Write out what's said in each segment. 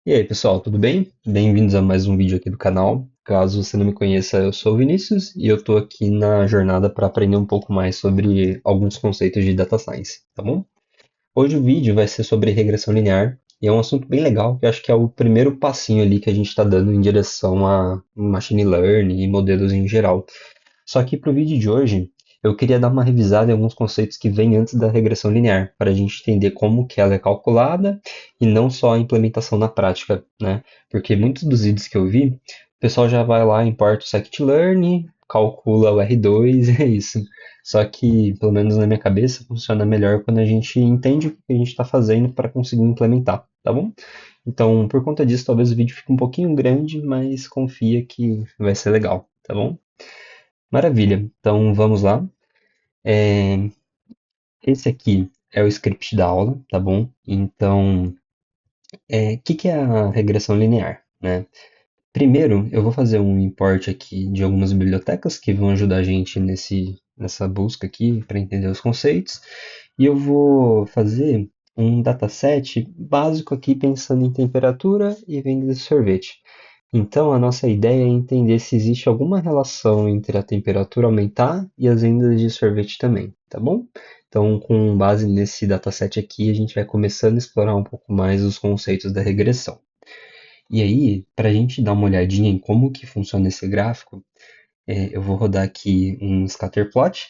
E aí, pessoal, tudo bem? Bem-vindos a mais um vídeo aqui do canal. Caso você não me conheça, eu sou o Vinícius e eu estou aqui na jornada para aprender um pouco mais sobre alguns conceitos de data science, tá bom? Hoje o vídeo vai ser sobre regressão linear e é um assunto bem legal, que eu acho que é o primeiro passinho ali que a gente está dando em direção a machine learning e modelos em geral. Só que para o vídeo de hoje, eu queria dar uma revisada em alguns conceitos que vêm antes da regressão linear, para a gente entender como que ela é calculada e não só a implementação na prática, né? Porque muitos dos vídeos que eu vi, o pessoal já vai lá, importa o scikit-learn, calcula o R2 e é isso. Só que, pelo menos na minha cabeça, funciona melhor quando a gente entende o que a gente está fazendo para conseguir implementar, tá bom? Então, por conta disso, talvez o vídeo fique um pouquinho grande, mas confia que vai ser legal, tá bom? Maravilha. Então vamos lá. É, esse aqui é o script da aula, tá bom? Então, o que que é a regressão linear, né? Primeiro, eu vou fazer um import aqui de algumas bibliotecas que vão ajudar a gente nessa busca aqui para entender os conceitos. E eu vou fazer um dataset básico aqui pensando em temperatura e venda de sorvete. Então, a nossa ideia é entender se existe alguma relação entre a temperatura aumentar e as vendas de sorvete também, tá bom? Então, com base nesse dataset aqui, a gente vai começando a explorar um pouco mais os conceitos da regressão. E aí, para a gente dar uma olhadinha em como que funciona esse gráfico, eu vou rodar aqui um scatterplot.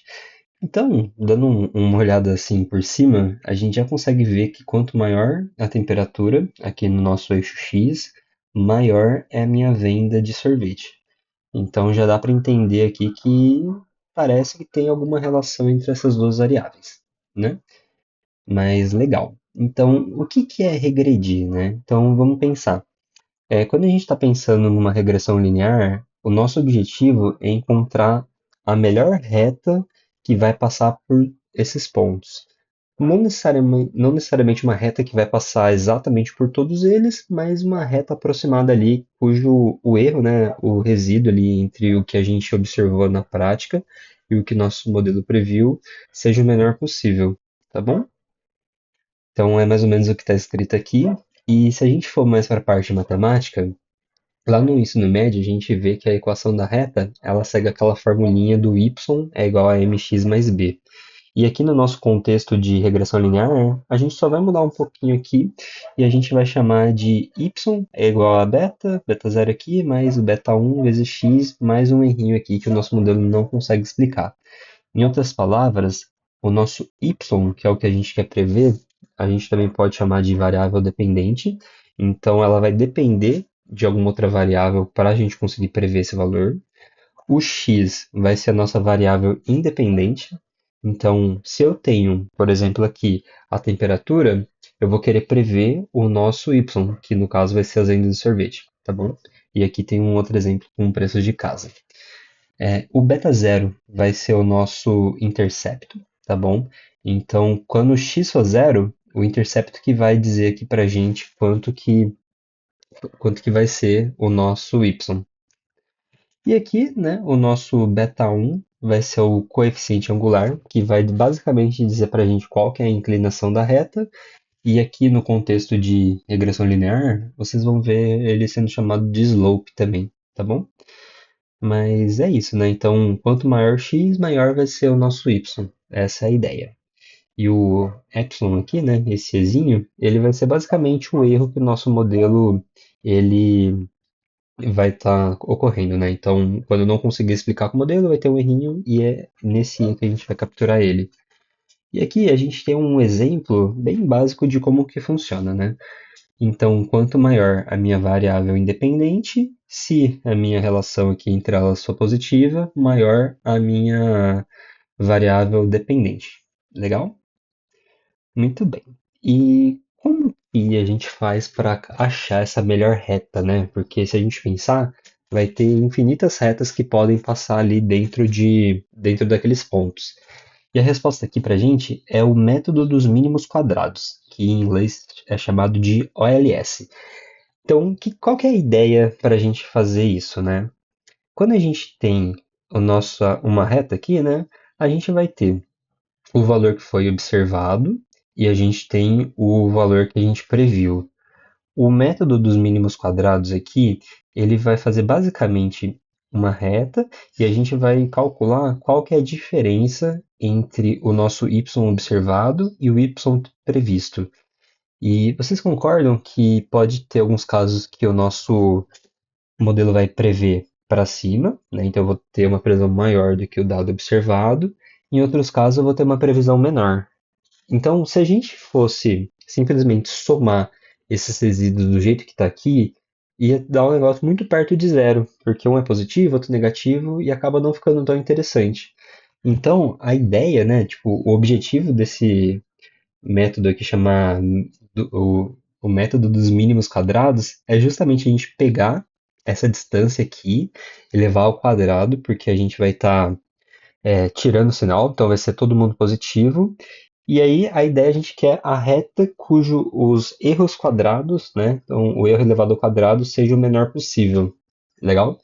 Então, dando uma olhada assim por cima, a gente já consegue ver que quanto maior a temperatura aqui no nosso eixo X, maior é a minha venda de sorvete. Então já dá para entender aqui que parece que tem alguma relação entre essas duas variáveis, né? Mas legal. Então, o que que é regredir, né? Então vamos pensar. Quando a gente está pensando numa regressão linear, o nosso objetivo é encontrar a melhor reta que vai passar por esses pontos. Não necessariamente uma reta que vai passar exatamente por todos eles, mas uma reta aproximada ali, cujo o erro, né, o resíduo ali entre o que a gente observou na prática e o que nosso modelo previu, seja o menor possível, tá bom? Então é mais ou menos o que está escrito aqui. E se a gente for mais para a parte matemática, lá no ensino médio, a gente vê que a equação da reta, ela segue aquela formulinha do y é igual a mx mais b. E aqui no nosso contexto de regressão linear, a gente só vai mudar um pouquinho aqui e a gente vai chamar de y é igual a beta, beta zero aqui, mais o beta um vezes x, mais um errinho aqui que o nosso modelo não consegue explicar. Em outras palavras, o nosso y, que é o que a gente quer prever, a gente também pode chamar de variável dependente. Então, ela vai depender de alguma outra variável para a gente conseguir prever esse valor. O x vai ser a nossa variável independente. Então, se eu tenho, por exemplo, aqui a temperatura, eu vou querer prever o nosso y, que no caso vai ser as vendas de sorvete, tá bom? E aqui tem um outro exemplo com preços de casa. O beta zero vai ser o nosso intercepto, tá bom? Então, quando o x for zero, o intercepto que vai dizer aqui pra gente quanto que vai ser o nosso y. E aqui, né, o nosso beta um vai ser o coeficiente angular, que vai basicamente dizer pra gente qual que é a inclinação da reta. E aqui no contexto de regressão linear, vocês vão ver ele sendo chamado de slope também, tá bom? Mas é isso, né? Então, quanto maior x, maior vai ser o nosso y. Essa é a ideia. E o epsilon aqui, né, esse ezinho, ele vai ser basicamente o erro que o nosso modelo ele vai estar ocorrendo, né? Então, quando eu não conseguir explicar com o modelo, vai ter um errinho e é nesse erro que a gente vai capturar ele. E aqui a gente tem um exemplo bem básico de como que funciona, né? Então, quanto maior a minha variável independente, se a minha relação aqui entre elas for positiva, maior a minha variável dependente. Legal? Muito bem. E como que a gente faz para achar essa melhor reta, né? Porque se a gente pensar, vai ter infinitas retas que podem passar ali dentro daqueles pontos. E a resposta aqui para a gente é o método dos mínimos quadrados, que em inglês é chamado de OLS. Então, qual que é a ideia para a gente fazer isso, né? Quando a gente tem uma reta aqui, né? A gente vai ter o valor que foi observado e a gente tem o valor que a gente previu. O método dos mínimos quadrados aqui, ele vai fazer basicamente uma reta e a gente vai calcular qual que é a diferença entre o nosso y observado e o y previsto. E vocês concordam que pode ter alguns casos que o nosso modelo vai prever para cima, né? Então eu vou ter uma previsão maior do que o dado observado, em outros casos eu vou ter uma previsão menor. Então, se a gente fosse simplesmente somar esses resíduos do jeito que está aqui, ia dar um negócio muito perto de zero, porque um é positivo, outro negativo, e acaba não ficando tão interessante. Então, a ideia, né, tipo, o objetivo desse método aqui chamar o método dos mínimos quadrados é justamente a gente pegar essa distância aqui e levar ao quadrado, porque a gente vai estar tirando o sinal, então vai ser todo mundo positivo, e aí a ideia a gente quer a reta cujo os erros quadrados, né? Então o erro elevado ao quadrado seja o menor possível. Legal?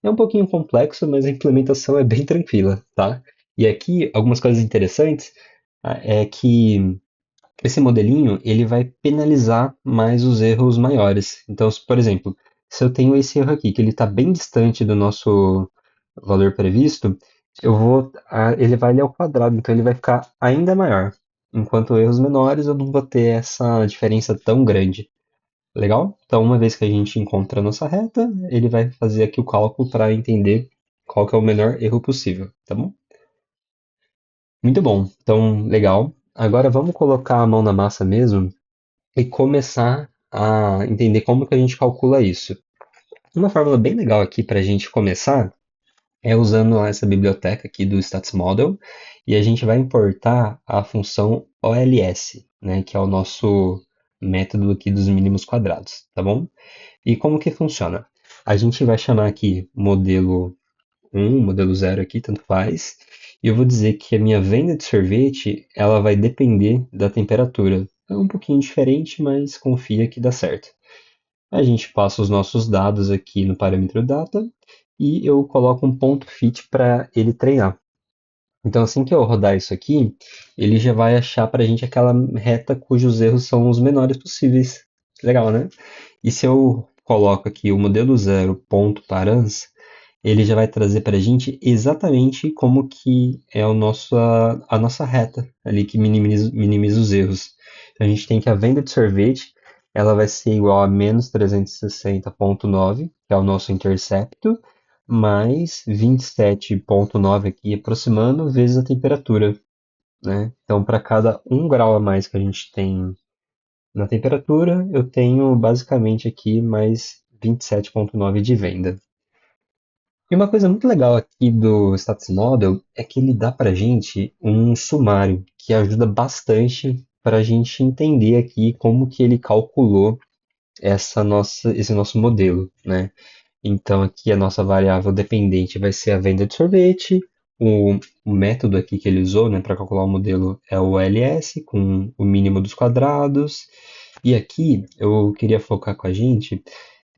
É um pouquinho complexo, mas a implementação é bem tranquila, tá? E aqui algumas coisas interessantes é que esse modelinho ele vai penalizar mais os erros maiores. Então, por exemplo, se eu tenho esse erro aqui que ele está bem distante do nosso valor previsto, ele vai ali ao quadrado, então ele vai ficar ainda maior. Enquanto erros menores, eu não vou ter essa diferença tão grande. Legal? Então, uma vez que a gente encontra a nossa reta, ele vai fazer aqui o cálculo para entender qual que é o menor erro possível, tá bom? Muito bom. Então, legal. Agora vamos colocar a mão na massa mesmo e começar a entender como que a gente calcula isso. Uma fórmula bem legal aqui para a gente começar é usando essa biblioteca aqui do Stats Model e a gente vai importar a função OLS, né, que é o nosso método aqui dos mínimos quadrados, tá bom? E como que funciona? A gente vai chamar aqui modelo 1, modelo 0 aqui, tanto faz, e eu vou dizer que a minha venda de sorvete, ela vai depender da temperatura. É um pouquinho diferente, mas confia que dá certo. A gente passa os nossos dados aqui no parâmetro data e eu coloco um ponto fit para ele treinar. Então, assim que eu rodar isso aqui, ele já vai achar para a gente aquela reta cujos erros são os menores possíveis. Legal, né? E se eu coloco aqui o modelo zero ponto params, ele já vai trazer para a gente exatamente como que é a nossa reta ali que minimiza os erros. Então, a gente tem que a venda de sorvete ela vai ser igual a menos 360,9, que é o nosso intercepto, mais 27,9 aqui aproximando, vezes a temperatura, né? Então, para cada 1 grau a mais que a gente tem na temperatura, eu tenho basicamente aqui mais 27,9 de venda. E uma coisa muito legal aqui do Status Model é que ele dá para gente um sumário que ajuda bastante para a gente entender aqui como que ele calculou esse nosso modelo, né? Então aqui a nossa variável dependente vai ser a venda de sorvete, o método aqui que ele usou, né, para calcular o modelo é o LS, com o mínimo dos quadrados, e aqui eu queria focar com a gente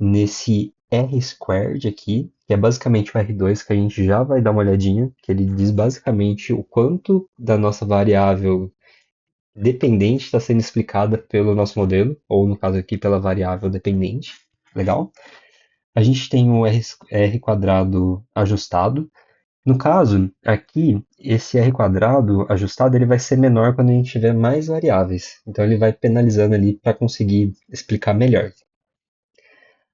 nesse R squared aqui, que é basicamente o R2 que a gente já vai dar uma olhadinha, que ele diz basicamente o quanto da nossa variável dependente está sendo explicada pelo nosso modelo, ou no caso aqui pela variável dependente. Legal? A gente tem o R quadrado ajustado. No caso, aqui, esse R quadrado ajustado ele vai ser menor quando a gente tiver mais variáveis. Então ele vai penalizando ali para conseguir explicar melhor.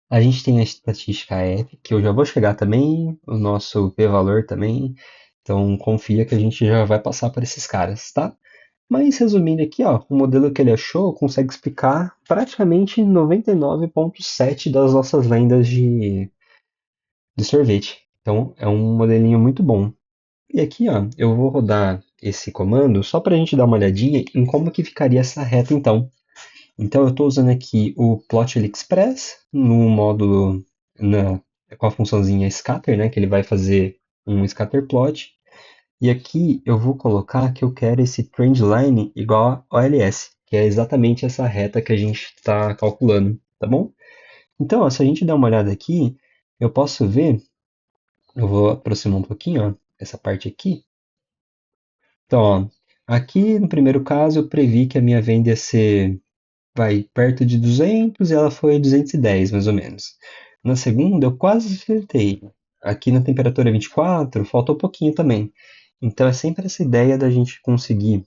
A gente tem a estatística F, que eu já vou chegar também, o nosso p-valor também. Então confia que a gente já vai passar por esses caras, tá? Mas resumindo aqui, ó, o modelo que ele achou consegue explicar praticamente 99,7% das nossas vendas de sorvete. Então é um modelinho muito bom. E aqui, ó, eu vou rodar esse comando só para a gente dar uma olhadinha em como que ficaria essa reta então. Então eu estou usando aqui o Plot Express no módulo com a funçãozinha scatter, né, que ele vai fazer um scatter plot. E aqui eu vou colocar que eu quero esse trendline igual a OLS, que é exatamente essa reta que a gente está calculando, tá bom? Então, ó, se a gente der uma olhada aqui, eu posso ver, eu vou aproximar um pouquinho, ó, essa parte aqui. Então, ó, aqui no primeiro caso eu previ que a minha venda ia ser vai perto de 200 e ela foi 210, mais ou menos. Na segunda, eu quase acertei. Aqui na temperatura 24, faltou um pouquinho também. Então é sempre essa ideia da gente conseguir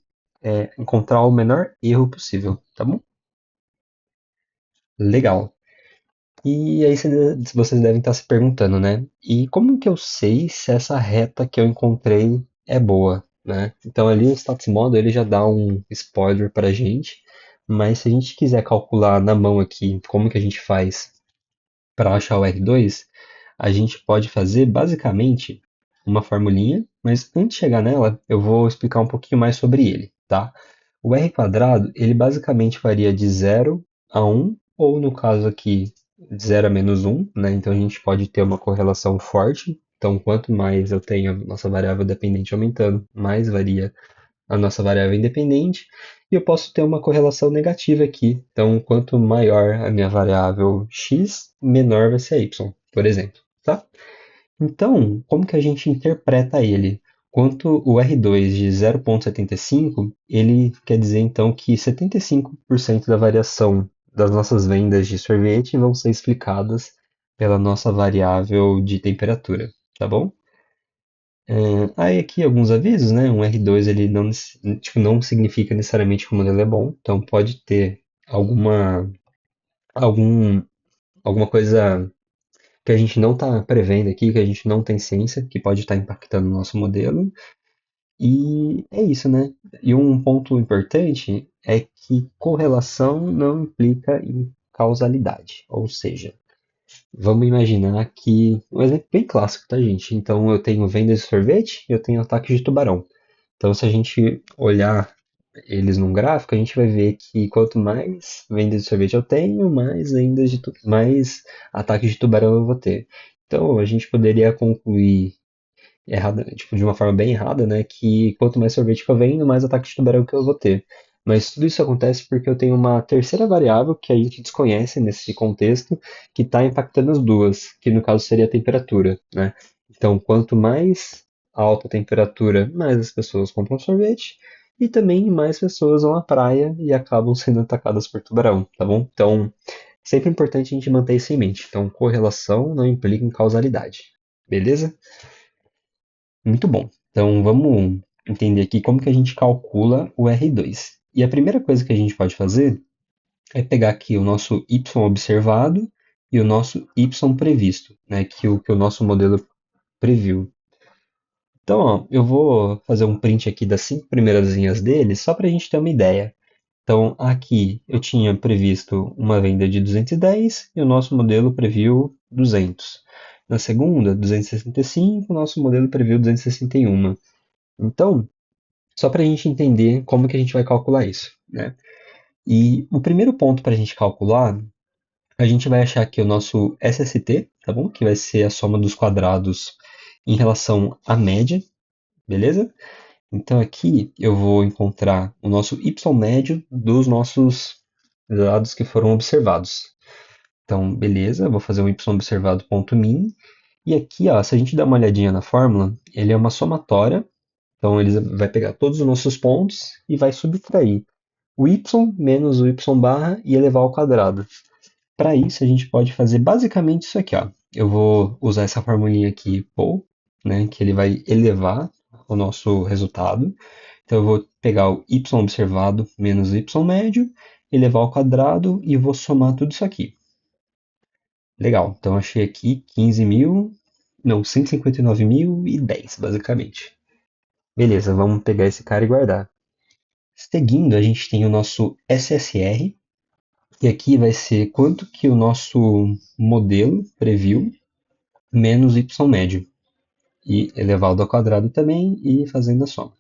encontrar o menor erro possível, tá bom? Legal. E aí vocês devem estar se perguntando, né? E como que eu sei se essa reta que eu encontrei é boa, né? Então ali o status model ele já dá um spoiler para a gente, mas se a gente quiser calcular na mão aqui como que a gente faz para achar o R2, a gente pode fazer basicamente uma formulinha, mas antes de chegar nela, eu vou explicar um pouquinho mais sobre ele, tá? O R quadrado, ele basicamente varia de 0 a 1, ou no caso aqui, de 0 a -1, né? Então a gente pode ter uma correlação forte. Então, quanto mais eu tenho a nossa variável dependente aumentando, mais varia a nossa variável independente, e eu posso ter uma correlação negativa aqui. Então, quanto maior a minha variável x, menor vai ser a y, por exemplo, tá? Então, como que a gente interpreta ele? Quanto o R2 de 0,75, ele quer dizer então que 75% da variação das nossas vendas de sorvete vão ser explicadas pela nossa variável de temperatura, tá bom? Aí aqui alguns avisos, né? Um R2 ele não, tipo, não significa necessariamente que o modelo é bom, então pode ter alguma, algum, alguma coisa que a gente não está prevendo aqui, que a gente não tem ciência, que pode estar impactando o nosso modelo. E é isso, né? E um ponto importante é que correlação não implica em causalidade, ou seja, vamos imaginar que, um exemplo bem clássico, tá, gente? Então eu tenho vendas de sorvete e eu tenho ataques de tubarão. Então, se a gente olhar eles num gráfico, a gente vai ver que quanto mais vendas de sorvete eu tenho, mais ataques de tubarão eu vou ter. Então, a gente poderia concluir errada, tipo, de uma forma bem errada, né, que quanto mais sorvete que eu vendo, mais ataques de tubarão que eu vou ter. Mas tudo isso acontece porque eu tenho uma terceira variável que a gente desconhece nesse contexto, que está impactando as duas, que no caso seria a temperatura, né? Então, quanto mais alta a temperatura, mais as pessoas compram sorvete, e também mais pessoas vão à praia e acabam sendo atacadas por tubarão, tá bom? Então, sempre é importante a gente manter isso em mente. Então, correlação não implica em causalidade, beleza? Muito bom. Então vamos entender aqui como que a gente calcula o R2. E a primeira coisa que a gente pode fazer é pegar aqui o nosso y observado e o nosso y previsto, né, que o nosso modelo previu. Então, ó, eu vou fazer um print aqui das 5 primeiras linhas dele, só para a gente ter uma ideia. Então, aqui eu tinha previsto uma venda de 210 e o nosso modelo previu 200. Na segunda, 265, o nosso modelo previu 261. Então, só para a gente entender como que a gente vai calcular isso, né? E o primeiro ponto para a gente calcular, a gente vai achar aqui o nosso SST, tá bom? Que vai ser a soma dos quadrados em relação à média, beleza? Então aqui eu vou encontrar o nosso y médio dos nossos dados que foram observados. Então, beleza, eu vou fazer um y observado ponto min. E aqui, ó, se a gente dar uma olhadinha na fórmula, ele é uma somatória. Então ele vai pegar todos os nossos pontos e vai subtrair o y menos o y barra e elevar ao quadrado. Para isso a gente pode fazer basicamente isso aqui, ó. Eu vou usar essa formulinha aqui, pol, né, que ele vai elevar o nosso resultado. Então eu vou pegar o y observado menos o y médio, elevar ao quadrado e vou somar tudo isso aqui. Legal, então achei aqui 15.000, não, 159.010, basicamente. Beleza, vamos pegar esse cara e guardar. Seguindo, a gente tem o nosso SSR, e aqui vai ser quanto que o nosso modelo previu menos y médio, e elevado ao quadrado também, e fazendo a soma.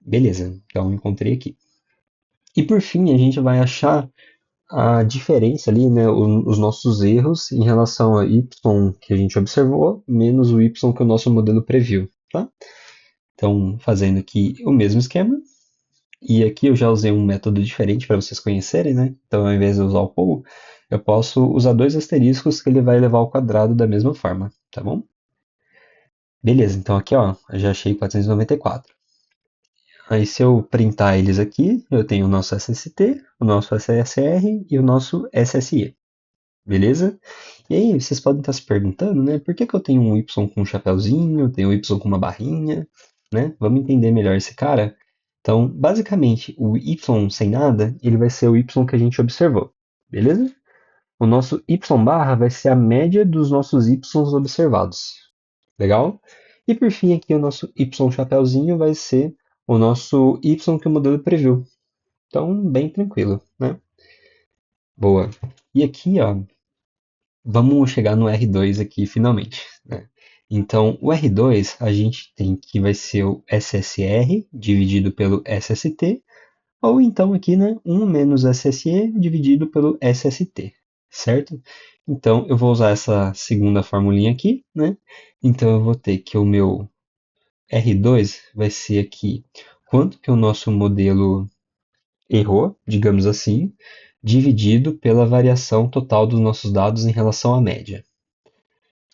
Beleza, então encontrei aqui. E por fim, a gente vai achar a diferença ali, né, os nossos erros em relação a y que a gente observou, menos o y que o nosso modelo previu, tá? Então, fazendo aqui o mesmo esquema, e aqui eu já usei um método diferente para vocês conhecerem, né? Então, ao invés de usar o pool, eu posso usar dois asteriscos que ele vai levar ao quadrado da mesma forma, tá bom? Beleza, então aqui ó, eu já achei 494. Aí se eu printar eles aqui, eu tenho o nosso SST, o nosso SSR e o nosso SSE, beleza? E aí vocês podem estar se perguntando, né? Por que que eu tenho um Y com um chapéuzinho, eu tenho um Y com uma barrinha, né? Vamos entender melhor esse cara? Então, basicamente, o Y sem nada, ele vai ser o Y que a gente observou, beleza? O nosso Y barra vai ser a média dos nossos Ys observados. Legal? E por fim, aqui o nosso Y chapéuzinho vai ser o nosso Y que o modelo previu. Então, bem tranquilo, né? Boa. E aqui, ó, vamos chegar no R2 aqui finalmente, né? Então, o R2 a gente tem que vai ser o SSR dividido pelo SST, ou então aqui, né, 1 menos SSE dividido pelo SST, certo? Então, eu vou usar essa segunda formulinha aqui, né? Então, eu vou ter que o meu R2 vai ser aqui quanto que o nosso modelo errou, digamos assim, dividido pela variação total dos nossos dados em relação à média.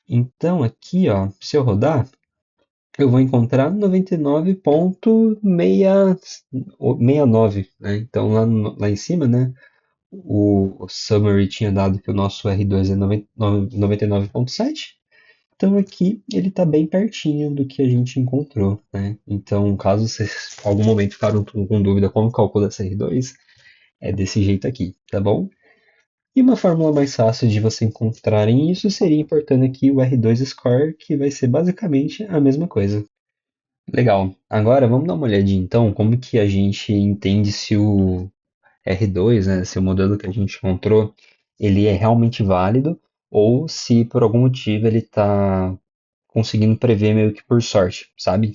Então, aqui, ó, se eu rodar, eu vou encontrar 99,69, né? Então, lá em cima, né, o summary tinha dado que o nosso R2 é 99,7. Então, aqui ele está bem pertinho do que a gente encontrou, né? Então, caso vocês em algum momento ficaram com dúvida como calcula esse R2, é desse jeito aqui, tá bom? E uma fórmula mais fácil de você encontrarem isso seria importando aqui o R2 score, que vai ser basicamente a mesma coisa. Legal. Agora vamos dar uma olhadinha então como que a gente entende se o R2, né, se o modelo que a gente encontrou, ele é realmente válido ou se por algum motivo ele está conseguindo prever meio que por sorte, sabe?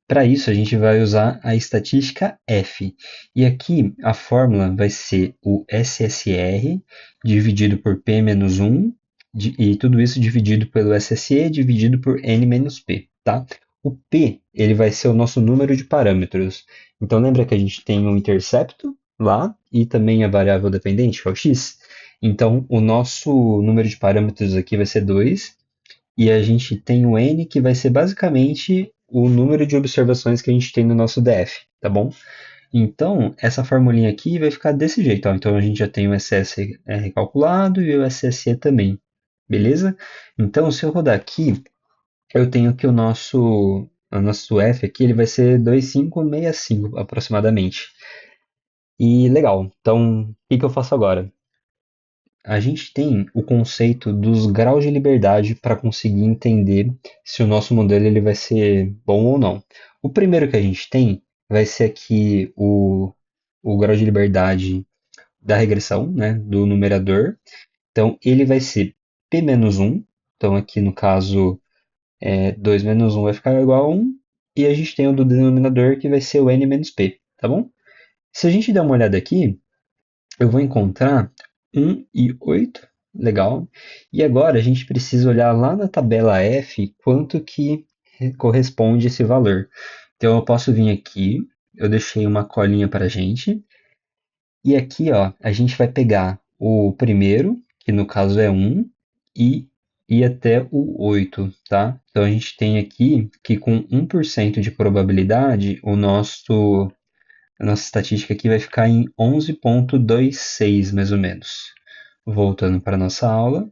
Para isso, a gente vai usar a estatística F. E aqui a fórmula vai ser o SSR dividido por P menos 1, e tudo isso dividido pelo SSE dividido por N menos P, tá? O P, ele vai ser o nosso número de parâmetros. Então, lembra que a gente tem o intercepto lá e também a variável dependente, que é o x? Então, o nosso número de parâmetros aqui vai ser 2 e a gente tem o n, que vai ser basicamente o número de observações que a gente tem no nosso DF, tá bom? Então, essa formulinha aqui vai ficar desse jeito, ó. Então, a gente já tem o SSR calculado e o SSE também, beleza? Então, se eu rodar aqui, eu tenho que o nosso F aqui ele vai ser 2565 aproximadamente. E legal, então o que eu faço agora? A gente tem o conceito dos graus de liberdade para conseguir entender se o nosso modelo ele vai ser bom ou não. O primeiro que a gente tem vai ser aqui o grau de liberdade da regressão, né, do numerador. Então, ele vai ser p menos 1. Então, aqui no caso, 2 menos 1 vai ficar igual a 1. E a gente tem o do denominador que vai ser o n menos p, tá bom? Se a gente der uma olhada aqui, eu vou encontrar 1 e 8, legal. E agora a gente precisa olhar lá na tabela F quanto que corresponde esse valor. Então eu posso vir aqui, eu deixei uma colinha para a gente, e aqui ó, a gente vai pegar o primeiro, que no caso é 1, e ir até o 8, tá? Então a gente tem aqui que com 1% de probabilidade, a nossa estatística aqui vai ficar em 11,26 mais ou menos. Voltando para a nossa aula.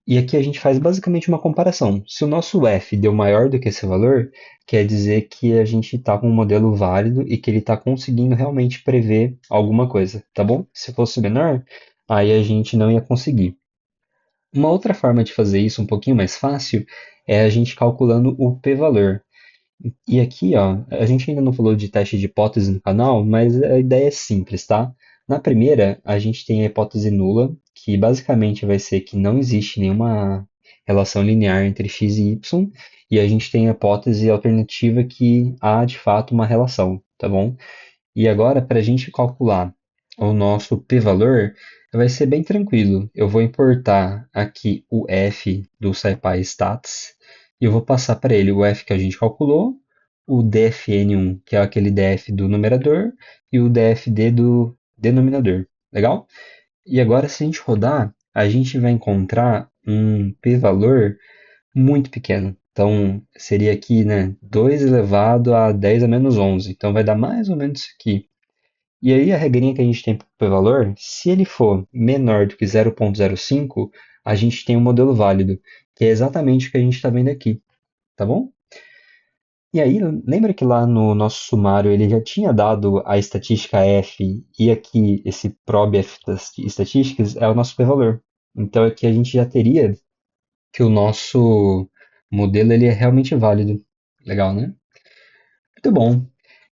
E aqui a gente faz basicamente uma comparação. Se o nosso F deu maior do que esse valor, quer dizer que a gente está com um modelo válido e que ele está conseguindo realmente prever alguma coisa, tá bom? Se fosse menor, aí a gente não ia conseguir. Uma outra forma de fazer isso um pouquinho mais fácil é a gente calculando o p-valor. E aqui, ó, a gente ainda não falou de teste de hipótese no canal, mas a ideia é simples, tá? Na primeira, a gente tem a hipótese nula, que basicamente vai ser que não existe nenhuma relação linear entre x e y, e a gente tem a hipótese alternativa que há de fato uma relação, tá bom? E agora, para a gente calcular o nosso p-valor, vai ser bem tranquilo. Eu vou importar aqui o f do SciPy Stats e eu vou passar para ele o f que a gente calculou, o dfn1, que é aquele df do numerador, e o dfd do denominador. Legal? E agora, se a gente rodar, a gente vai encontrar um p-valor muito pequeno. Então, seria aqui, né, 2 elevado a 10 a menos 11. Então, vai dar mais ou menos isso aqui. E aí, a regrinha que a gente tem para o p-valor, se ele for menor do que 0,05, a gente tem um modelo válido, que é exatamente o que a gente está vendo aqui, tá bom? E aí, lembra que lá no nosso sumário ele já tinha dado a estatística F e aqui esse prob F das estatísticas é o nosso p-valor. Então aqui a gente já teria que o nosso modelo ele é realmente válido. Legal, né? Muito bom.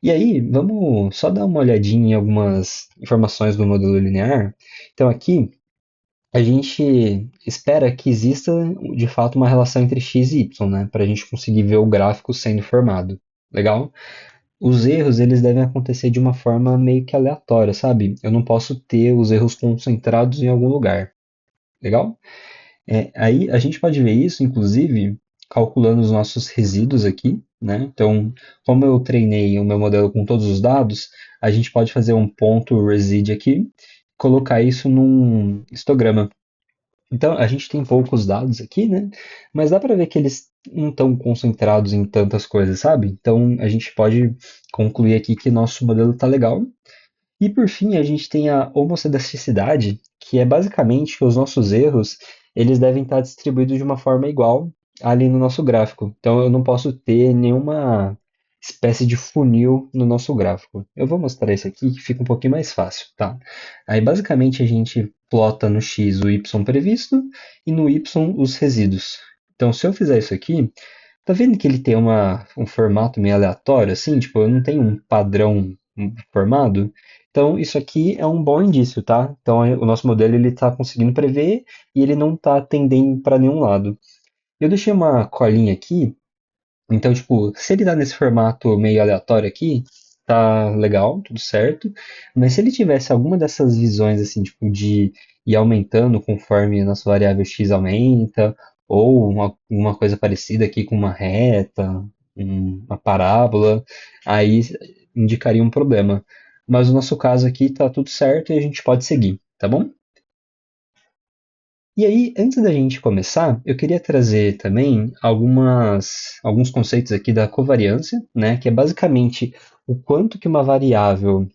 E aí, vamos só dar uma olhadinha em algumas informações do modelo linear. Então aqui a gente espera que exista de fato uma relação entre x e y, né? Para a gente conseguir ver o gráfico sendo formado. Legal? Os erros, eles devem acontecer de uma forma meio que aleatória, sabe? Eu não posso ter os erros concentrados em algum lugar. Legal? Aí a gente pode ver isso, inclusive, calculando os nossos resíduos aqui, né? Então, como eu treinei o meu modelo com todos os dados, a gente pode fazer um ponto reside aqui, colocar isso num histograma. Então, a gente tem poucos dados aqui, né? Mas dá para ver que eles não estão concentrados em tantas coisas, sabe? Então, a gente pode concluir aqui que nosso modelo está legal. E por fim, a gente tem a homocedaticidade, que é basicamente que os nossos erros, eles devem estar distribuídos de uma forma igual ali no nosso gráfico. Então, eu não posso ter nenhuma espécie de funil no nosso gráfico. Eu vou mostrar isso aqui que fica um pouquinho mais fácil, tá? Aí, basicamente, a gente plota no x o y previsto e no y os resíduos. Então, se eu fizer isso aqui, tá vendo que ele tem um formato meio aleatório, assim? Tipo, eu não tenho um padrão formado. Então, isso aqui é um bom indício, tá? Então, o nosso modelo ele está conseguindo prever e ele não está tendendo para nenhum lado. Eu deixei uma colinha aqui, então, tipo, se ele tá nesse formato meio aleatório aqui, tá legal, tudo certo. Mas se ele tivesse alguma dessas visões, assim, tipo, de ir aumentando conforme a nossa variável x aumenta, ou uma coisa parecida aqui com uma reta, uma parábola, aí indicaria um problema. Mas no nosso caso aqui tá tudo certo e a gente pode seguir, tá bom? E aí, antes da gente começar, eu queria trazer também alguns conceitos aqui da covariância, né, que é basicamente o quanto que uma variável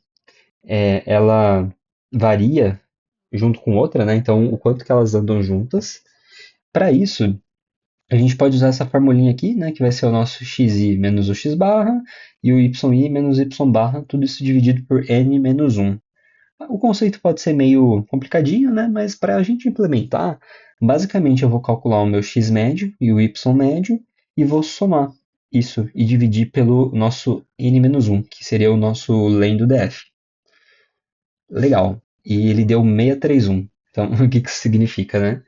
ela varia junto com outra, né, então o quanto que elas andam juntas. Para isso, a gente pode usar essa formulinha aqui, né, que vai ser o nosso xi menos o x barra e o yi menos y barra, tudo isso dividido por n menos 1. O conceito pode ser meio complicadinho, né? Mas para a gente implementar, basicamente eu vou calcular o meu x médio e o y médio e vou somar isso e dividir pelo nosso n-1, que seria o nosso len do df. Legal. E ele deu 631. Então, o que isso significa, né?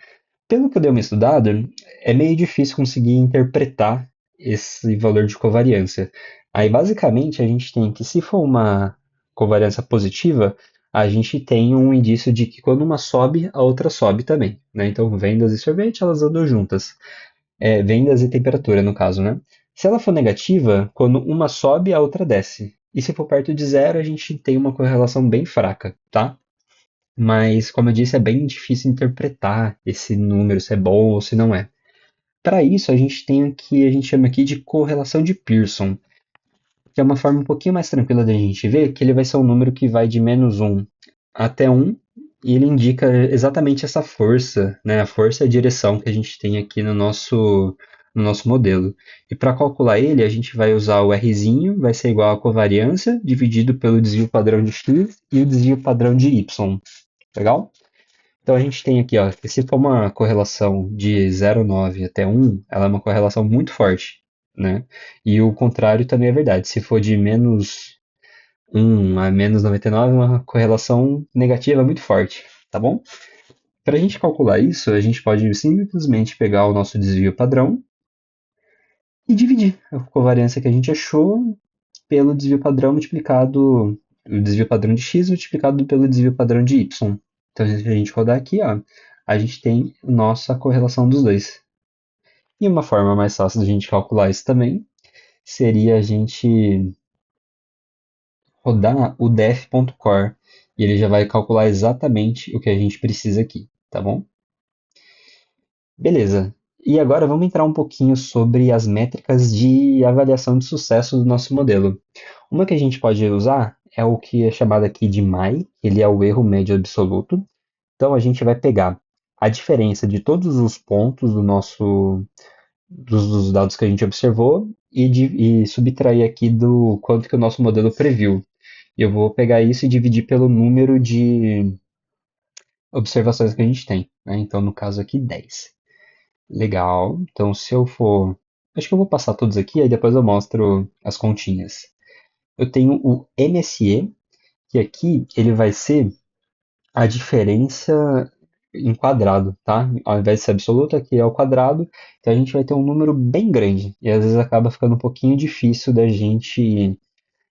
Pelo que eu dei uma estudada, é meio difícil conseguir interpretar esse valor de covariância. Aí, basicamente, a gente tem que, se for uma covariância positiva, a gente tem um indício de que quando uma sobe, a outra sobe também, né? Então, vendas e sorvete, elas andam juntas. Vendas e temperatura, no caso, né? Se ela for negativa, quando uma sobe, a outra desce. E se for perto de zero, a gente tem uma correlação bem fraca, tá? Mas, como eu disse, é bem difícil interpretar esse número, se é bom ou se não é. Para isso, a gente tem o que a gente chama aqui de correlação de Pearson, que é uma forma um pouquinho mais tranquila da gente ver, que ele vai ser um número que vai de -1 até 1, e ele indica exatamente essa força, né, a força e a direção que a gente tem aqui no nosso modelo. E para calcular ele, a gente vai usar o Rzinho, vai ser igual a covariância, dividido pelo desvio padrão de x e o desvio padrão de y. Legal? Então a gente tem aqui, ó, que se for uma correlação de 0,9 até 1, ela é uma correlação muito forte, né? E o contrário também é verdade. Se for de -1 a -99, é uma correlação negativa muito forte, tá bom? Para a gente calcular isso, a gente pode simplesmente pegar o nosso desvio padrão e dividir a covariância que a gente achou pelo desvio padrão multiplicado, o desvio padrão de x multiplicado pelo desvio padrão de y. Então, se a gente rodar aqui, ó, a gente tem nossa correlação dos dois. E uma forma mais fácil de a gente calcular isso também seria a gente rodar o def.core e ele já vai calcular exatamente o que a gente precisa aqui, tá bom? Beleza. E agora vamos entrar um pouquinho sobre as métricas de avaliação de sucesso do nosso modelo. Uma que a gente pode usar é o que é chamado aqui de MAI, ele é o erro médio absoluto. Então a gente vai pegar a diferença de todos os pontos dos dados que a gente observou e subtrair aqui do quanto que o nosso modelo previu. Eu vou pegar isso e dividir pelo número de observações que a gente tem, né? Então, no caso aqui, 10. Legal. Então, se eu for. Acho que eu vou passar todos aqui, aí depois eu mostro as continhas. Eu tenho o MSE, que aqui ele vai ser a diferença em quadrado, tá? Ao invés de ser absoluto, aqui é o quadrado. Então, a gente vai ter um número bem grande. E às vezes acaba ficando um pouquinho difícil da gente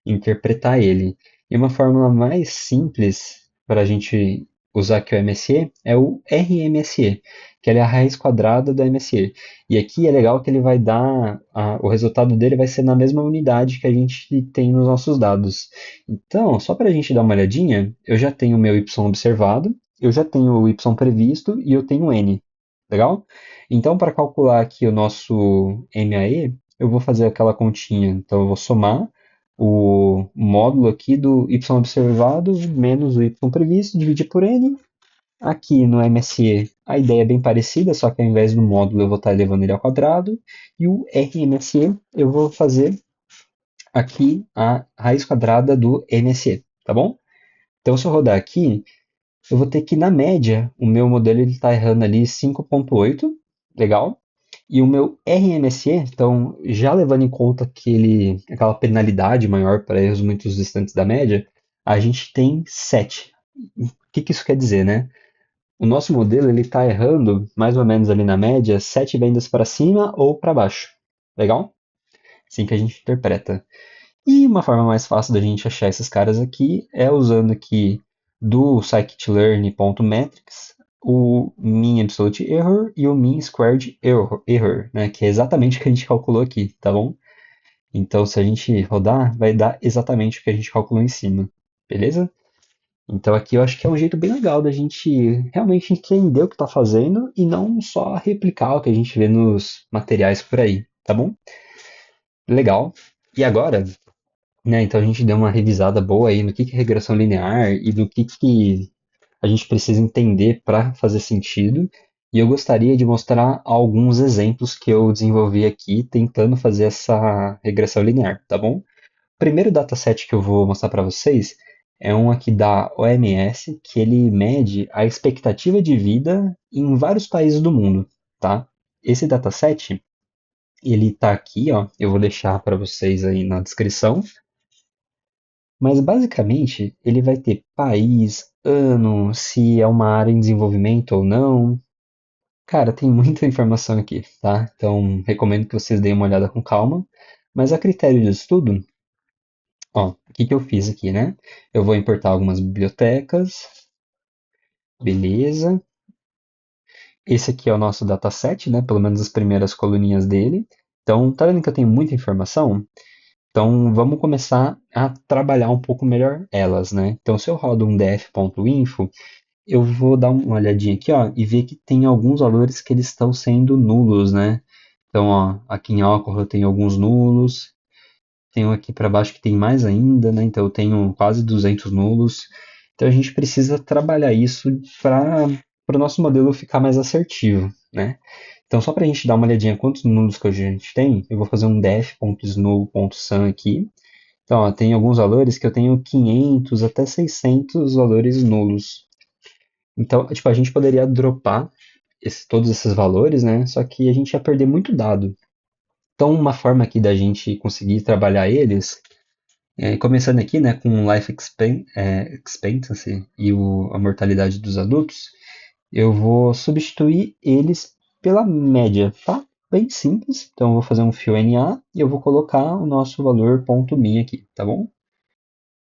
interpretar ele. E uma fórmula mais simples para a gente usar aqui o MSE é o RMSE, que ele é a raiz quadrada do MSE. E aqui é legal que ele vai dar, o resultado dele vai ser na mesma unidade que a gente tem nos nossos dados. Então, só para a gente dar uma olhadinha, eu já tenho o meu y observado, eu já tenho o y previsto e eu tenho n. Legal? Então, para calcular aqui o nosso MAE, eu vou fazer aquela continha. Então, eu vou somar o módulo aqui do y observado menos o y previsto, dividir por n. Aqui no MSE a ideia é bem parecida, só que ao invés do módulo eu vou estar elevando ele ao quadrado. E o RMSE eu vou fazer aqui a raiz quadrada do MSE, tá bom? Então se eu rodar aqui, eu vou ter que, na média, o meu modelo está errando ali 5,8, legal. E o meu RMSE, então, já levando em conta aquela penalidade maior para erros muito distantes da média, a gente tem 7. O que isso quer dizer, né? O nosso modelo ele está errando mais ou menos ali na média 7 vendas para cima ou para baixo. Legal? Assim que a gente interpreta. E uma forma mais fácil da gente achar esses caras aqui é usando aqui do scikit-learn.metrics o mean absolute error e o mean squared error, né, que é exatamente o que a gente calculou aqui, tá bom? Então, se a gente rodar, vai dar exatamente o que a gente calculou em cima, beleza? Então, aqui eu acho que é um jeito bem legal da gente realmente entender o que está fazendo e não só replicar o que a gente vê nos materiais por aí, tá bom? Legal. E agora, né? Então a gente deu uma revisada boa aí no que é regressão linear e do que a gente precisa entender para fazer sentido. E eu gostaria de mostrar alguns exemplos que eu desenvolvi aqui tentando fazer essa regressão linear, tá bom? O primeiro dataset que eu vou mostrar para vocês é um aqui da OMS, que ele mede a expectativa de vida em vários países do mundo, tá? Esse dataset, ele tá aqui, ó, eu vou deixar para vocês aí na descrição. Mas basicamente ele vai ter país, ano, se é uma área em desenvolvimento ou não. Cara, tem muita informação aqui, tá? Então recomendo que vocês deem uma olhada com calma. Mas a critério de estudo, ó, o que eu fiz aqui, né? Eu vou importar algumas bibliotecas, beleza. Esse aqui é o nosso dataset, né? Pelo menos as primeiras coluninhas dele. Então, tá vendo que eu tenho muita informação? Então, vamos começar a trabalhar um pouco melhor elas, né? Então, se eu rodo um df.info, eu vou dar uma olhadinha aqui, ó, e ver que tem alguns valores que eles estão sendo nulos, né? Então, ó, aqui em Alcohol eu tenho alguns nulos, tenho aqui para baixo que tem mais ainda, né? Então, eu tenho quase 200 nulos. Então, a gente precisa trabalhar isso para o nosso modelo ficar mais assertivo, né? Então, só para a gente dar uma olhadinha quantos nulos que a gente tem, eu vou fazer um def.snow.sum aqui. Então, ó, tem alguns valores que eu tenho 500 até 600 valores nulos. Então, tipo, a gente poderia dropar todos esses valores, né? Só que a gente ia perder muito dado. Então, uma forma aqui da gente conseguir trabalhar eles, começando aqui, né, com o expectancy e a mortalidade dos adultos, eu vou substituir eles pela média, tá? Bem simples. Então, eu vou fazer um fio NA e eu vou colocar o nosso valor ponto .min aqui, tá bom?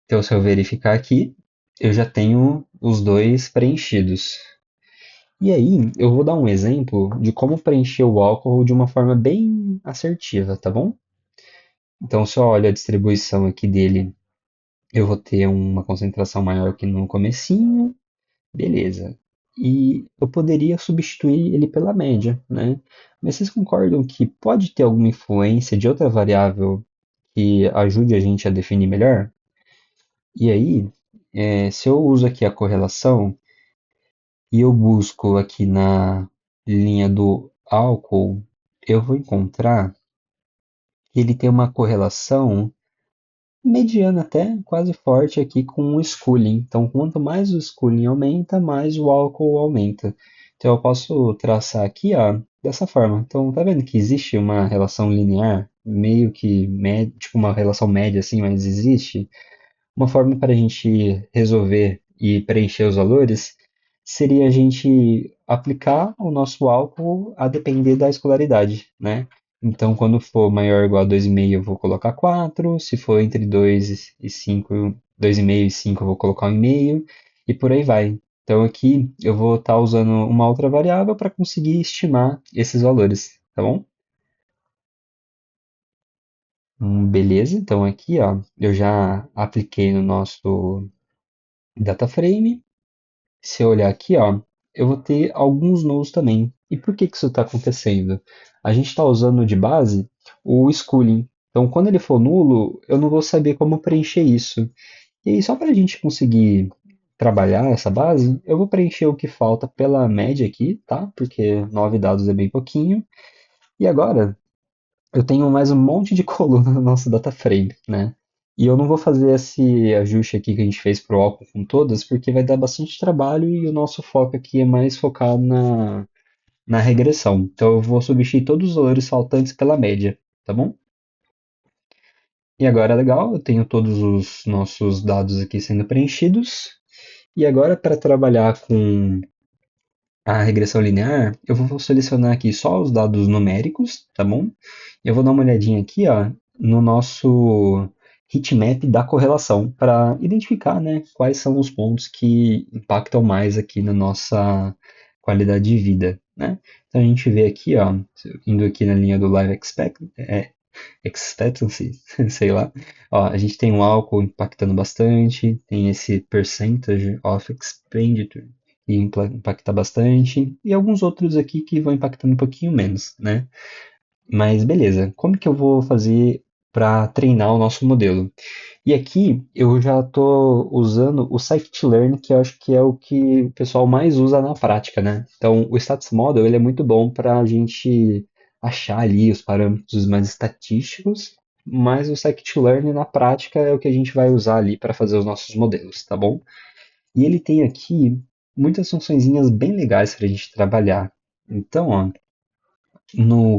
Então, se eu verificar aqui, eu já tenho os dois preenchidos. E aí, eu vou dar um exemplo de como preencher o álcool de uma forma bem assertiva, tá bom? Então, se eu olho a distribuição aqui dele, eu vou ter uma concentração maior aqui no comecinho, beleza. e eu poderia substituir ele pela média, né? Mas vocês concordam que pode ter alguma influência de outra variável que ajude a gente a definir melhor? E aí, se eu uso aqui a correlação e eu busco aqui na linha do álcool, eu vou encontrar que ele tem uma correlação mediana até quase forte aqui com o schooling. Então, quanto mais o schooling aumenta, mais o álcool aumenta. Então, eu posso traçar aqui, ó, dessa forma. Então, tá vendo que existe uma relação linear, meio que, tipo uma relação média assim, mas existe? Uma forma para a gente resolver e preencher os valores seria a gente aplicar o nosso álcool a depender da escolaridade, né? Então, quando for maior ou igual a 2,5, eu vou colocar 4. Se for entre 2 e 5, 2,5 e 5, eu vou colocar 1,5. E por aí vai. Então, aqui eu vou estar usando uma outra variável para conseguir estimar esses valores, tá bom? Beleza, então aqui, ó, eu já apliquei no nosso data frame. Se eu olhar aqui, ó, eu vou ter alguns nulls também. E por que que isso está acontecendo? A gente está usando de base o schooling. Então, quando ele for nulo, eu não vou saber como preencher isso. E aí, só para a gente conseguir trabalhar essa base, eu vou preencher o que falta pela média aqui, tá? Porque 9 dados é bem pouquinho. E agora, eu tenho mais um monte de coluna no nosso data frame, né? E eu não vou fazer esse ajuste aqui que a gente fez para o álcool com todas, porque vai dar bastante trabalho e o nosso foco aqui é mais focado na regressão. Então eu vou substituir todos os valores faltantes pela média, tá bom? E agora é legal, eu tenho todos os nossos dados aqui sendo preenchidos. E agora para trabalhar com a regressão linear, eu vou selecionar aqui só os dados numéricos, tá bom? Eu vou dar uma olhadinha aqui, ó, no nosso heatmap da correlação para identificar, né, quais são os pontos que impactam mais aqui na nossa qualidade de vida, né? Então a gente vê aqui, ó, indo aqui na linha do expectancy, sei lá, ó, a gente tem o álcool impactando bastante, tem esse percentage of expenditure que impacta bastante, e alguns outros aqui que vão impactando um pouquinho menos, né? Mas beleza, como que eu vou fazer para treinar o nosso modelo? E aqui eu já estou usando o scikit-learn, que eu acho que é o que o pessoal mais usa na prática, né? Então, o Stats Model ele é muito bom para a gente achar ali os parâmetros mais estatísticos, mas o scikit-learn na prática é o que a gente vai usar ali para fazer os nossos modelos, tá bom? E ele tem aqui muitas funçõezinhas bem legais para a gente trabalhar. Então, ó,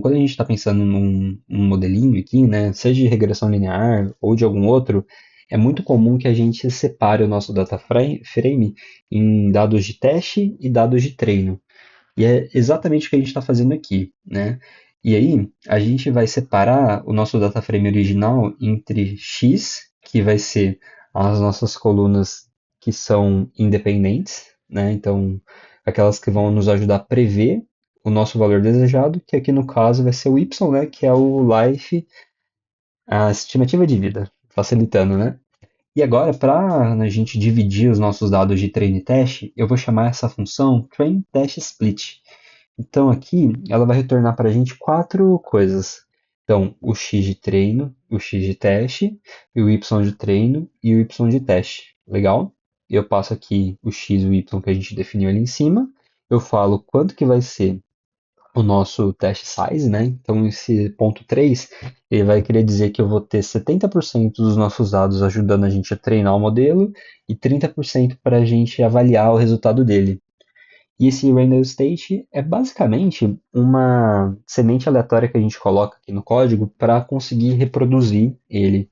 quando a gente está pensando num modelinho aqui, né, seja de regressão linear ou de algum outro, é muito comum que a gente separe o nosso data frame em dados de teste e dados de treino. E é exatamente o que a gente está fazendo aqui, né? E aí, a gente vai separar o nosso data frame original entre X, que vai ser as nossas colunas que são independentes, né? Então, aquelas que vão nos ajudar a prever o nosso valor desejado, que aqui no caso vai ser o Y, né? Que é o life, a estimativa de vida, facilitando, né? E agora, para a gente dividir os nossos dados de treino e teste, eu vou chamar essa função train test split. Então aqui ela vai retornar para a gente quatro coisas. Então, o x de treino, o x de teste, o y de treino e o y de teste. Legal? Eu passo aqui o x e o y que a gente definiu ali em cima. Eu falo quanto que vai ser o nosso teste size, né? Então, esse ponto 3 ele vai querer dizer que eu vou ter 70% dos nossos dados ajudando a gente a treinar o modelo e 30% para a gente avaliar o resultado dele. E esse random state é basicamente uma semente aleatória que a gente coloca aqui no código para conseguir reproduzir ele.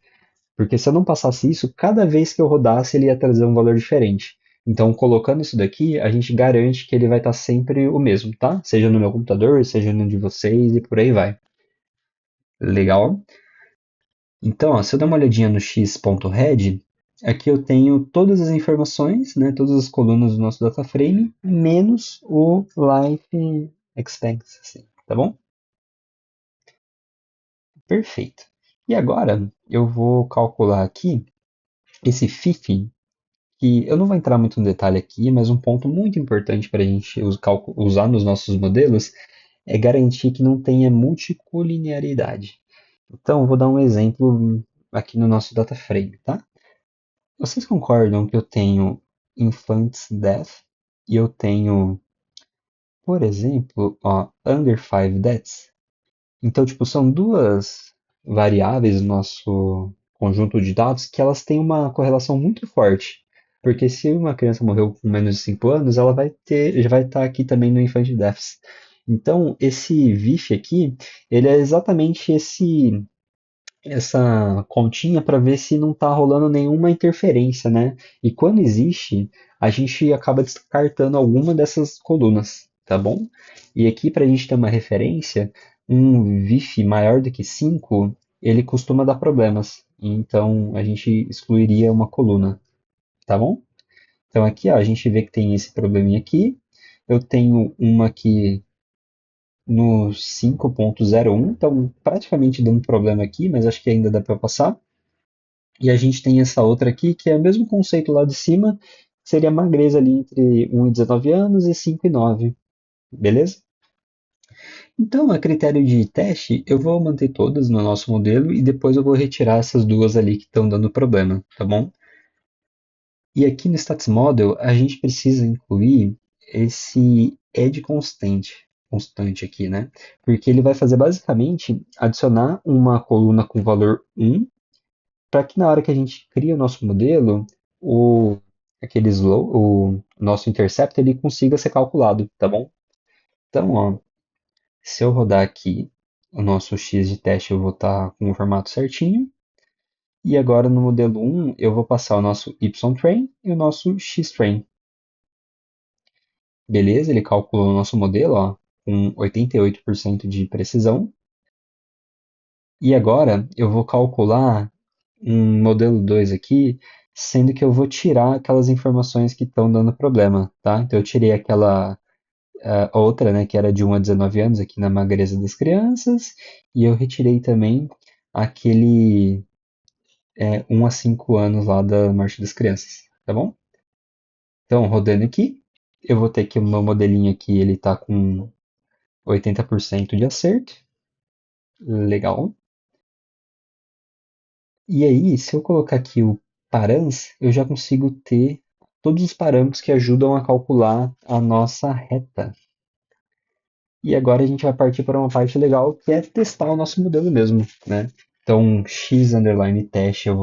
Porque se eu não passasse isso, cada vez que eu rodasse, ele ia trazer um valor diferente. Então, colocando isso daqui, a gente garante que ele vai estar sempre o mesmo, tá? Seja no meu computador, seja no de vocês e por aí vai. Legal? Então, ó, se eu der uma olhadinha no x.head, aqui eu tenho todas as informações, né, todas as colunas do nosso data frame, menos o life expectancy, tá bom? Perfeito. E agora eu vou calcular aqui esse FIF, que eu não vou entrar muito no detalhe aqui, mas um ponto muito importante para a gente usar nos nossos modelos é garantir que não tenha multicolinearidade. Então, eu vou dar um exemplo aqui no nosso data frame, tá? Vocês concordam que eu tenho infants death e eu tenho, por exemplo, ó, under 5 deaths? Então, tipo, são duas variáveis no nosso conjunto de dados que elas têm uma correlação muito forte. Porque se uma criança morreu com menos de 5 anos, ela vai ter, já vai estar aqui também no infant deaths. Então, esse VIF aqui, ele é exatamente essa continha para ver se não está rolando nenhuma interferência, né? E quando existe, a gente acaba descartando alguma dessas colunas, tá bom? E aqui, para a gente ter uma referência, um VIF maior do que 5, ele costuma dar problemas. Então, a gente excluiria uma coluna, tá bom? Então, aqui, ó, a gente vê que tem esse probleminha aqui. Eu tenho uma aqui no 5.01, então praticamente dando problema aqui, mas acho que ainda dá para passar. E a gente tem essa outra aqui, que é o mesmo conceito lá de cima, que seria a magreza ali entre 1 e 19 anos e 5 e 9, beleza? Então, a critério de teste, eu vou manter todas no nosso modelo e depois eu vou retirar essas duas ali que estão dando problema, tá bom? E aqui no Stats Model, a gente precisa incluir esse add constante aqui, né? Porque ele vai fazer basicamente adicionar uma coluna com valor 1 para que na hora que a gente cria o nosso modelo, o nosso intercept ele consiga ser calculado, tá bom? Então, ó, se eu rodar aqui o nosso X de teste, eu vou estar com o formato certinho. E agora no modelo 1, eu vou passar o nosso Y-train e o nosso X-train. Beleza, ele calculou o nosso modelo ó, com 88% de precisão. E agora eu vou calcular um modelo 2 aqui, sendo que eu vou tirar aquelas informações que estão dando problema, tá? Então eu tirei aquela outra, né, que era de 1 a 19 anos aqui na magreza das crianças, e eu retirei também aquele 1 a 5 anos lá da morte das crianças, tá bom? Então, rodando aqui, eu vou ter que o meu modelinho aqui, ele tá com 80% de acerto, legal. E aí, se eu colocar aqui o params, eu já consigo ter todos os parâmetros que ajudam a calcular a nossa reta. E agora a gente vai partir para uma parte legal, que é testar o nosso modelo mesmo, né? Então, x underline teste eu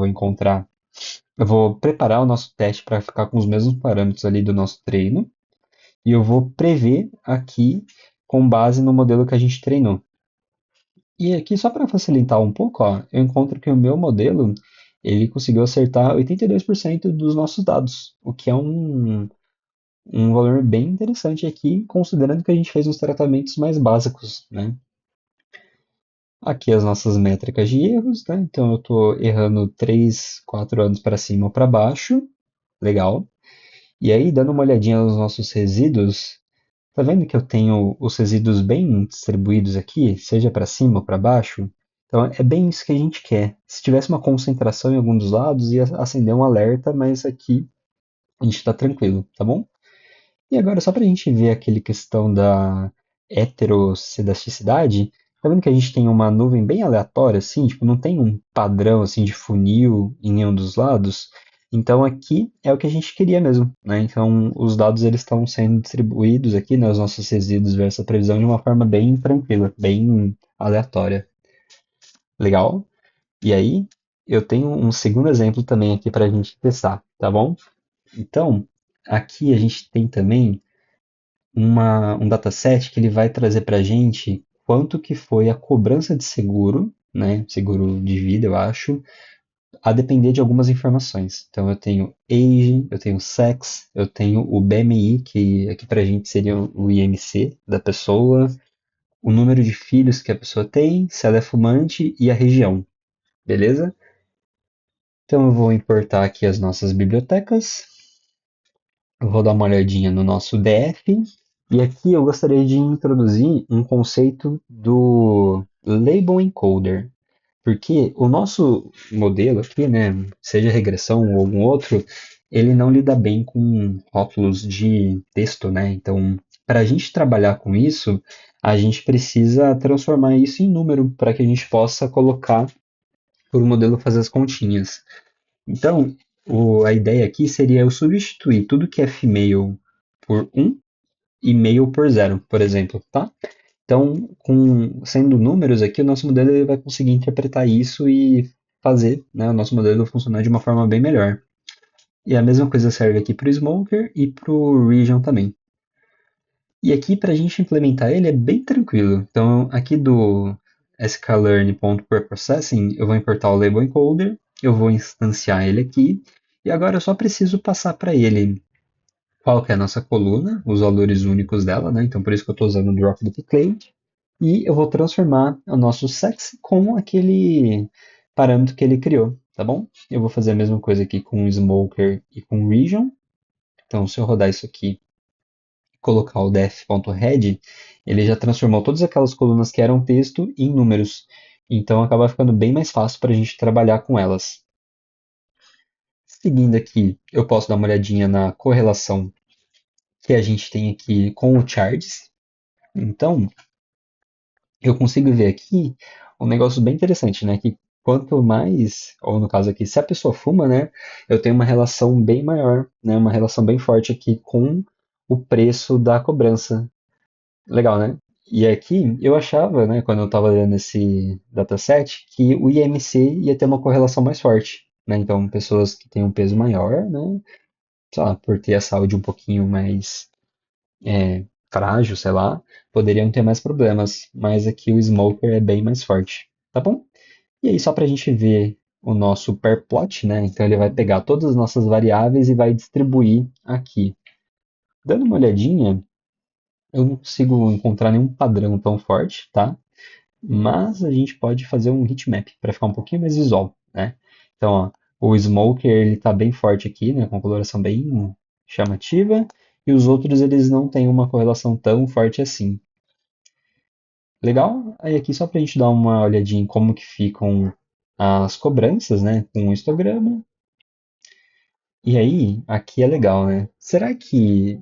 vou preparar o nosso teste para ficar com os mesmos parâmetros ali do nosso treino, e eu vou prever aqui com base no modelo que a gente treinou. E aqui, só para facilitar um pouco, ó, eu encontro que o meu modelo ele conseguiu acertar 82% dos nossos dados, o que é um valor bem interessante aqui, considerando que a gente fez uns tratamentos mais básicos, né? Aqui as nossas métricas de erros, né? Então eu estou errando 3, 4 anos para cima ou para baixo, legal. E aí, dando uma olhadinha nos nossos resíduos, tá vendo que eu tenho os resíduos bem distribuídos aqui, seja para cima ou para baixo? Então é bem isso que a gente quer. Se tivesse uma concentração em algum dos lados, ia acender um alerta, mas aqui a gente está tranquilo, tá bom? E agora, só para a gente ver aquele questão da heteroscedasticidade, tá vendo que a gente tem uma nuvem bem aleatória, assim, tipo, não tem um padrão assim de funil em nenhum dos lados. Então aqui é o que a gente queria mesmo, né? Então os dados eles estão sendo distribuídos aqui, né, os nossos resíduos versus a previsão de uma forma bem tranquila, bem aleatória. Legal? E aí eu tenho um segundo exemplo também aqui para a gente testar, tá bom? Então aqui a gente tem também um dataset que ele vai trazer para a gente quanto que foi a cobrança de seguro, né, seguro de vida, eu acho, a depender de algumas informações. Então eu tenho age, eu tenho sex, eu tenho o BMI, que aqui para a gente seria o IMC da pessoa, o número de filhos que a pessoa tem, se ela é fumante e a região, beleza? Então eu vou importar aqui as nossas bibliotecas. Eu vou dar uma olhadinha no nosso DF. E aqui eu gostaria de introduzir um conceito do Label Encoder. Porque o nosso modelo aqui, né, seja regressão ou algum outro, ele não lida bem com rótulos de texto, né? Então, para a gente trabalhar com isso, a gente precisa transformar isso em número para que a gente possa colocar para o modelo fazer as continhas. Então, a ideia aqui seria eu substituir tudo que é female por um e male por zero, por exemplo, tá? Então, sendo números aqui, o nosso modelo ele vai conseguir interpretar isso e fazer, né, o nosso modelo funcionar de uma forma bem melhor. E a mesma coisa serve aqui para o Smoker e para o Region também. E aqui, para a gente implementar ele, é bem tranquilo. Então, aqui do sklearn.preprocessing, eu vou importar o label encoder, eu vou instanciar ele aqui, e agora eu só preciso passar para ele qual que é a nossa coluna, os valores únicos dela, né? Então, por isso que eu estou usando o drop do clade, e eu vou transformar o nosso sex com aquele parâmetro que ele criou, tá bom? Eu vou fazer a mesma coisa aqui com o Smoker e com o Region. Então, se eu rodar isso aqui e colocar o def.head, ele já transformou todas aquelas colunas que eram texto em números. Então, acaba ficando bem mais fácil para a gente trabalhar com elas. Seguindo aqui, eu posso dar uma olhadinha na correlação que a gente tem aqui com o charges. Então, eu consigo ver aqui um negócio bem interessante, né? Que quanto mais, ou no caso aqui, se a pessoa fuma, né? Eu tenho uma relação bem maior, né? Uma relação bem forte aqui com o preço da cobrança. Legal, né? E aqui eu achava, né, quando eu estava lendo esse dataset, que o IMC ia ter uma correlação mais forte, né? Então, pessoas que têm um peso maior, né, sei lá, por ter a saúde um pouquinho mais frágil, sei lá, poderiam ter mais problemas, mas aqui o Smoker é bem mais forte, tá bom? E aí, só para a gente ver o nosso pair plot, né? Então ele vai pegar todas as nossas variáveis e vai distribuir aqui. Dando uma olhadinha, eu não consigo encontrar nenhum padrão tão forte, tá? Mas a gente pode fazer um heatmap para ficar um pouquinho mais visual, né? Então, ó, o Smoker ele tá bem forte aqui, né? Com coloração bem chamativa, e os outros eles não têm uma correlação tão forte assim. Legal? Aí aqui só para a gente dar uma olhadinha em como que ficam as cobranças, né, com o histograma. E aí, aqui é legal, né? Será que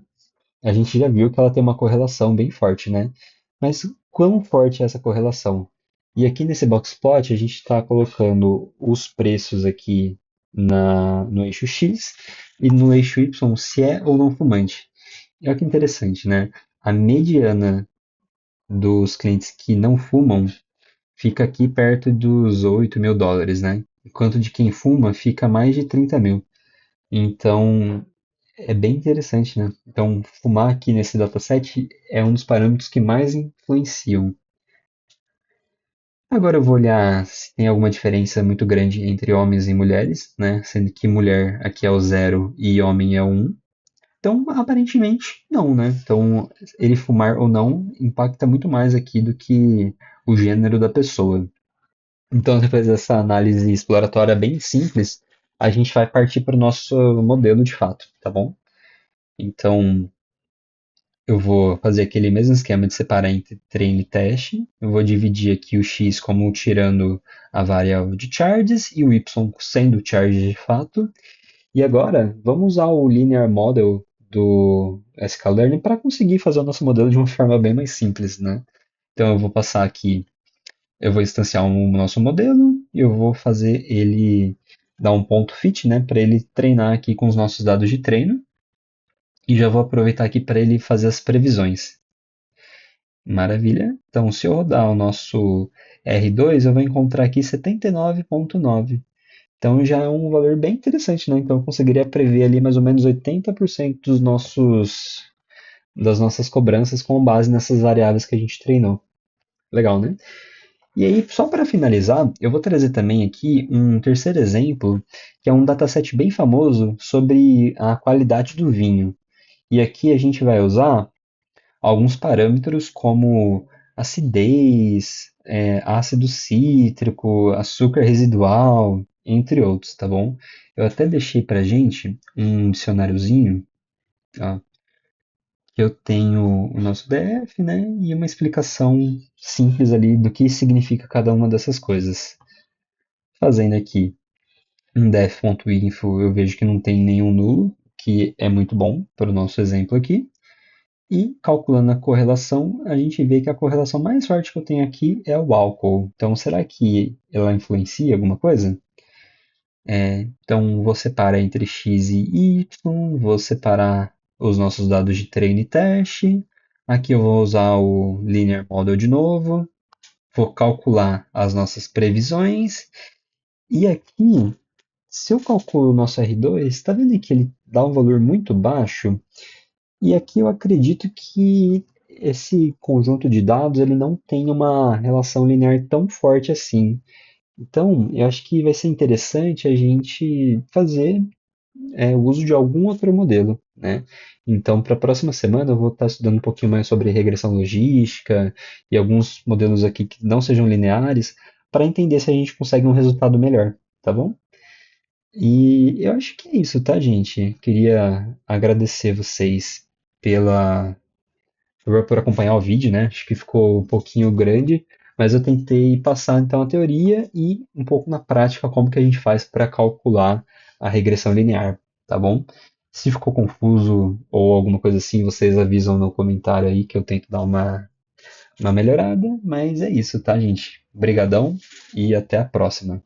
a gente já viu que ela tem uma correlação bem forte, né? Mas quão forte é essa correlação? E aqui nesse box plot a gente está colocando os preços aqui no eixo X e no eixo Y se é ou não fumante. E olha que interessante, né? A mediana dos clientes que não fumam fica aqui perto dos US$ 8.000, né? Enquanto de quem fuma fica mais de 30.000. Então, é bem interessante, né? Então, fumar aqui nesse dataset é um dos parâmetros que mais influenciam. Agora eu vou olhar se tem alguma diferença muito grande entre homens e mulheres, né? Sendo que mulher aqui é o zero e homem é o 1. Então, aparentemente, não, né? Então, ele fumar ou não impacta muito mais aqui do que o gênero da pessoa. Então, depois dessa análise exploratória bem simples, a gente vai partir para o nosso modelo de fato, tá bom? Então, eu vou fazer aquele mesmo esquema de separar entre treino e teste. Eu vou dividir aqui o x como tirando a variável de charges e o y sendo charge de fato. E agora, vamos usar o linear model do sklearn para conseguir fazer o nosso modelo de uma forma bem mais simples, né? Então, eu vou passar aqui. Eu vou instanciar um nosso modelo e eu vou fazer ele dar um ponto fit, né, para ele treinar aqui com os nossos dados de treino. E já vou aproveitar aqui para ele fazer as previsões. Maravilha. Então, se eu rodar o nosso R2, eu vou encontrar aqui 79,9. Então já é um valor bem interessante, né? Então eu conseguiria prever ali mais ou menos 80% das nossas cobranças com base nessas variáveis que a gente treinou. Legal, né? E aí, só para finalizar, eu vou trazer também aqui um terceiro exemplo, que é um dataset bem famoso sobre a qualidade do vinho. E aqui a gente vai usar alguns parâmetros como acidez, ácido cítrico, açúcar residual, entre outros, tá bom? Eu até deixei para gente um dicionáriozinho, ó, que eu tenho o nosso DF, né, e uma explicação simples ali do que significa cada uma dessas coisas. Fazendo aqui. Em def.info eu vejo que não tem nenhum nulo, que é muito bom para o nosso exemplo aqui. E calculando a correlação, a gente vê que a correlação mais forte que eu tenho aqui é o álcool. Então, será que ela influencia alguma coisa? Então, vou separar entre x e y, vou separar os nossos dados de treino e teste. Aqui eu vou usar o Linear Model de novo, vou calcular as nossas previsões. E aqui, se eu calculo o nosso R2, está vendo que ele dá um valor muito baixo? E aqui eu acredito que esse conjunto de dados ele não tem uma relação linear tão forte assim. Então, eu acho que vai ser interessante a gente fazer o uso de algum outro modelo, né? Então, para a próxima semana, eu vou estar estudando um pouquinho mais sobre regressão logística e alguns modelos aqui que não sejam lineares, para entender se a gente consegue um resultado melhor, tá bom? E eu acho que é isso, tá, gente? Queria agradecer vocês pela por acompanhar o vídeo, né? Acho que ficou um pouquinho grande, mas eu tentei passar então a teoria e um pouco na prática como que a gente faz para calcular a regressão linear, tá bom? Se ficou confuso ou alguma coisa assim, vocês avisam no comentário aí que eu tento dar uma melhorada, mas é isso, tá, gente? Obrigadão e até a próxima.